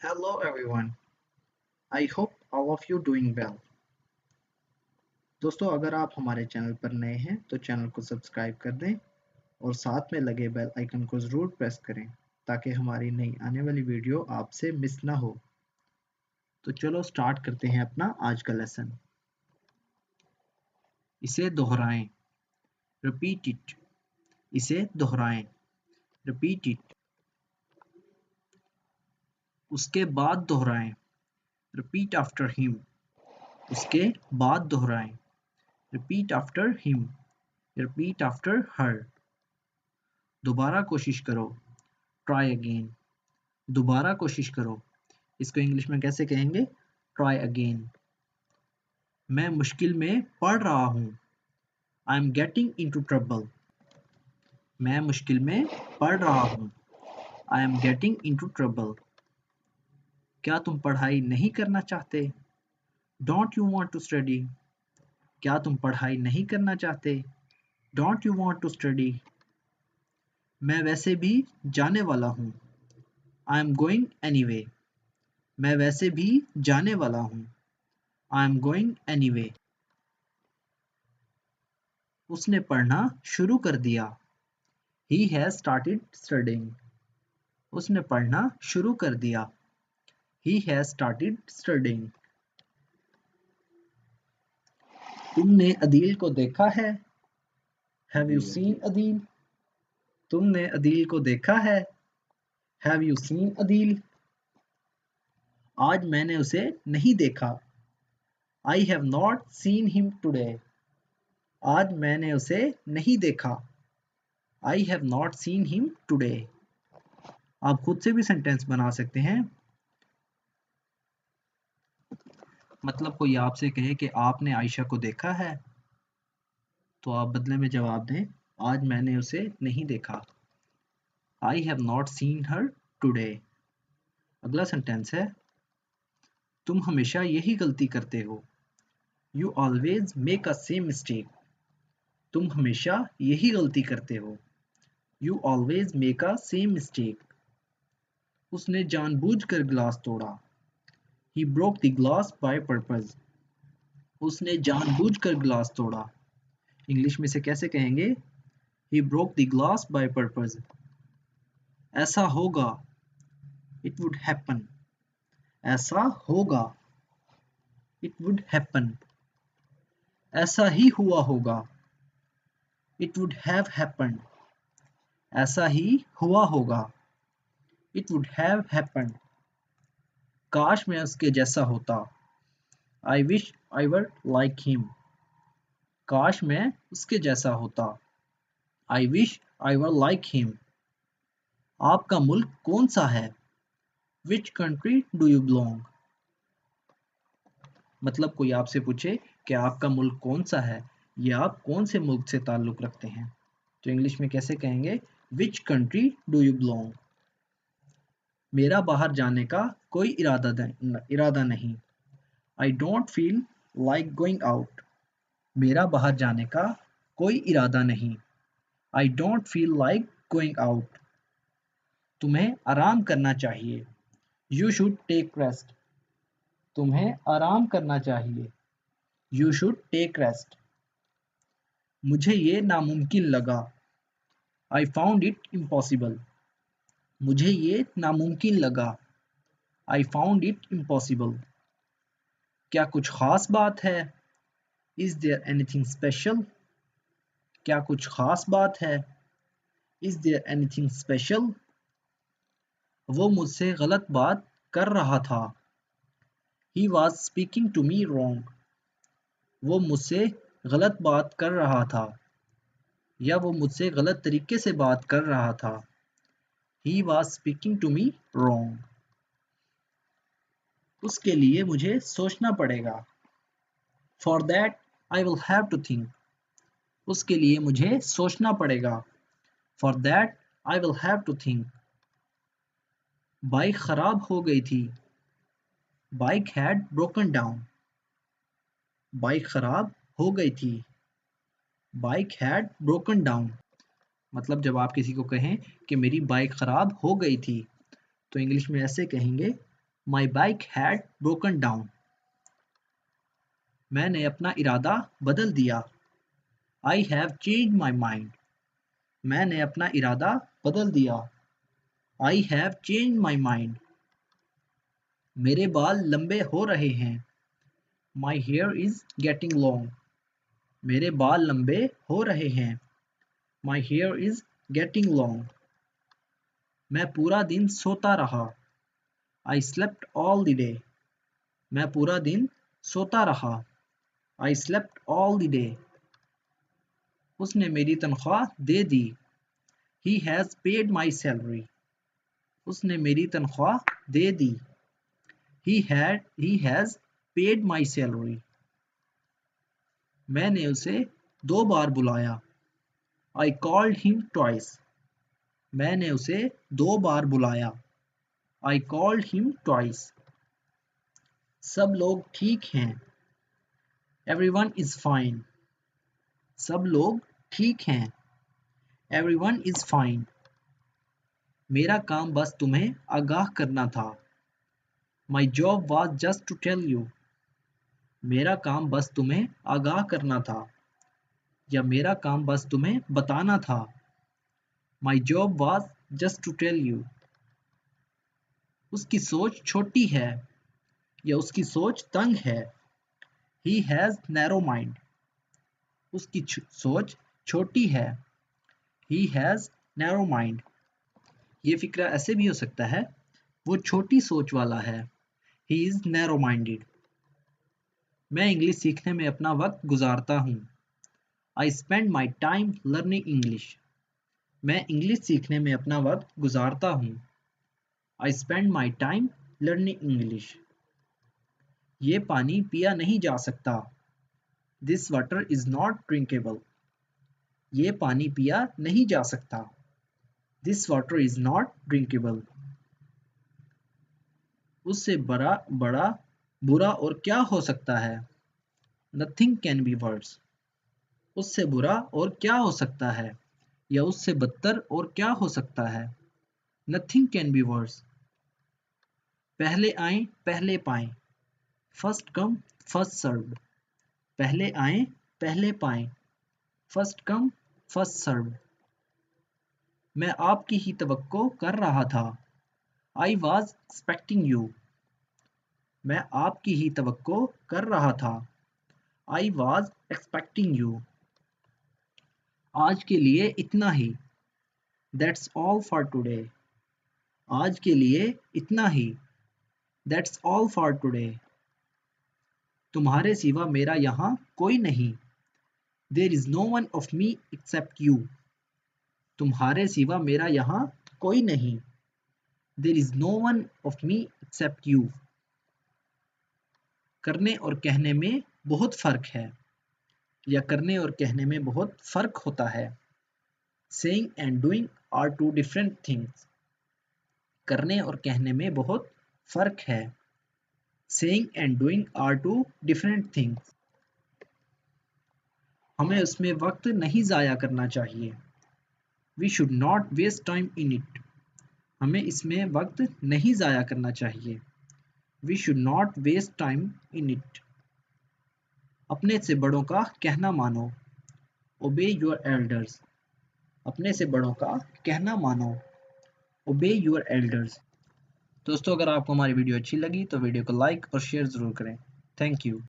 Hello everyone. I hope all of you doing well. दोस्तों अगर आप हमारे चैनल पर नए हैं तो चैनल को सब्सक्राइब कर दें और साथ में लगे बेल आइकन को ज़रूर प्रेस करें ताकि हमारी नई आने वाली वीडियो आपसे मिस ना हो। तो चलो स्टार्ट करते हैं अपना आज का लेसन। इसे दोहराएं। Repeat it. इसे दोहराएं। Repeat it. उसके बाद दोहराएं। Repeat after him. उसके बाद दोहराएं। Repeat after him. Repeat after her. दोबारा कोशिश करो। Try again. दोबारा कोशिश करो। इसको इंग्लिश में कैसे कहेंगे? Try again. मैं मुश्किल में पड़ रहा हूँ। I am getting into trouble. मैं मुश्किल में पड़ रहा हूँ। I am getting into trouble. क्या तुम पढ़ाई नहीं करना चाहते? Don't you want to study? क्या तुम पढ़ाई नहीं करना चाहते? Don't you want to study? मैं वैसे भी जाने वाला हूँ। I am going anyway. मैं वैसे भी जाने वाला हूँ। I am going anyway. उसने पढ़ना शुरू कर दिया। He has started studying. उसने पढ़ना शुरू कर दिया। He has started studying. तुमने अदील को देखा है? Have you seen Adeel? तुमने अदील को देखा है? Have you seen Adeel? आज मैंने उसे नहीं देखा। I have not seen him today. आज मैंने उसे नहीं देखा। I have not seen him today. आप खुद से भी सेंटेंस बना सकते हैं। मतलब कोई आपसे कहे कि आपने आयशा को देखा है, तो आप बदले में जवाब दें, आज मैंने उसे नहीं देखा। I have not seen her today. अगला सेंटेंस है, तुम हमेशा यही गलती करते हो। You always make a same mistake. तुम हमेशा यही गलती करते हो। You always make a same mistake. उसने जानबूझकर गिलास तोड़ा। He broke the glass by purpose. उसने जानबूझकर गिलास तोड़ा। इंग्लिश में से कैसे कहेंगे? He broke the glass by purpose. ऐसा होगा। It would happen. ऐसा होगा। It would happen. ऐसा ही हुआ होगा। It would have happened. ऐसा ही हुआ होगा। It would have happened. काश मैं उसके जैसा होता। I wish I were like him. काश मैं उसके जैसा होता। I wish I were like him. आपका मुल्क कौन सा है? विच कंट्री डू यू बिलोंग? मतलब कोई आपसे पूछे कि आपका मुल्क कौन सा है या आप कौन से मुल्क से ताल्लुक़ रखते हैं, तो इंग्लिश में कैसे कहेंगे? Which country do you belong? मेरा बाहर जाने का कोई इरादा नहीं। I don't feel like going out. मेरा बाहर जाने का कोई इरादा नहीं। I don't feel like going out. तुम्हें आराम करना चाहिए। You should take rest. तुम्हें आराम करना चाहिए। You should take rest. मुझे ये नामुमकिन लगा। I found it impossible. मुझे ये नामुमकिन लगा। I found it impossible. क्या कुछ खास बात है? Is there anything special? क्या कुछ खास बात है? Is there anything special? वो मुझसे गलत बात कर रहा था। He was speaking to me wrong. वो मुझसे गलत बात कर रहा था या वो मुझसे गलत तरीके से बात कर रहा था। He was speaking to me wrong. उसके लिए मुझे सोचना पड़ेगा। For that I will have to think. उसके लिए मुझे सोचना पड़ेगा। For that I will have to think. Bike खराब हो गई थी। Bike had broken down. बाइक खराब हो गई थी। Bike had broken down. मतलब जब आप किसी को कहें कि मेरी बाइक खराब हो गई थी, तो इंग्लिश में ऐसे कहेंगे, My bike had broken down. मैंने अपना इरादा बदल दिया. I have changed my mind. मैंने अपना इरादा बदल दिया. I have changed my mind. मेरे बाल लंबे हो रहे हैं. My hair is getting long. मेरे बाल लंबे हो रहे हैं. My hair is getting long. मैं पूरा दिन सोता रहा. I slept all the day. मैं पूरा दिन सोता रहा. I slept all the day. उसने मेरी तनख्वाह दे दी. He has paid my salary. उसने मेरी तनख्वाह दे दी. He has paid my salary. मैंने उसे 2 बार बुलाया. I called him twice. मैंने उसे 2 बार बुलाया. I called him twice. सब लोग ठीक हैं. Everyone is fine. सब लोग ठीक हैं. Everyone is fine. मेरा काम बस तुम्हें आगाह करना था. My job was just to tell you. मेरा काम बस तुम्हें आगाह करना था. या मेरा काम बस तुम्हें बताना था. My job was just to tell you. उसकी सोच छोटी है. या उसकी सोच तंग है. He has narrow mind. उसकी सोच छोटी है. He has narrow mind. ये फिक्रा ऐसे भी हो सकता है, वो छोटी सोच वाला है. He is narrow minded. मैं इंग्लिश सीखने में अपना वक्त गुजारता हूँ. I spend my time learning English. मैं इंग्लिश सीखने में अपना वक्त गुजारता हूँ. I spend my time learning English. ये पानी पिया नहीं जा सकता. This water is not drinkable. ये पानी पिया नहीं जा सकता. This water is not drinkable. उससे बड़ा बुरा और क्या हो सकता है. Nothing can be worse. उससे बुरा और क्या हो सकता है. या उससे बदतर और क्या हो सकता है. Nothing can be worse. पहले आए पहले पाएं. First come first served. पहले आए पहले पाएं. First come first served. मैं आपकी ही तवक्को कर रहा था. I was expecting you. मैं आपकी ही तवक्को कर रहा था. I was expecting you. आज के लिए इतना ही. That's all for today. आज के लिए इतना ही. That's all for today. तुम्हारे सिवा मेरा यहाँ कोई नहीं. There is no one of me except you. तुम्हारे सिवा मेरा यहाँ कोई नहीं. There is no one of me except you. करने और कहने में बहुत फर्क है. या करने और कहने में बहुत फर्क होता है. Saying and doing are two different things. करने और कहने में बहुत फर्क है. Saying and doing are two different things. हमें उसमें वक्त नहीं ज़ाया करना चाहिए. We should not waste time in it. हमें इसमें वक्त नहीं ज़ाया करना चाहिए. We should not waste time in it. अपने से बड़ों का कहना मानो. Obey your elders. अपने से बड़ों का कहना मानो. Obey your elders. दोस्तों, अगर आपको हमारी वीडियो अच्छी लगी तो वीडियो को लाइक और शेयर ज़रूर करें. Thank you.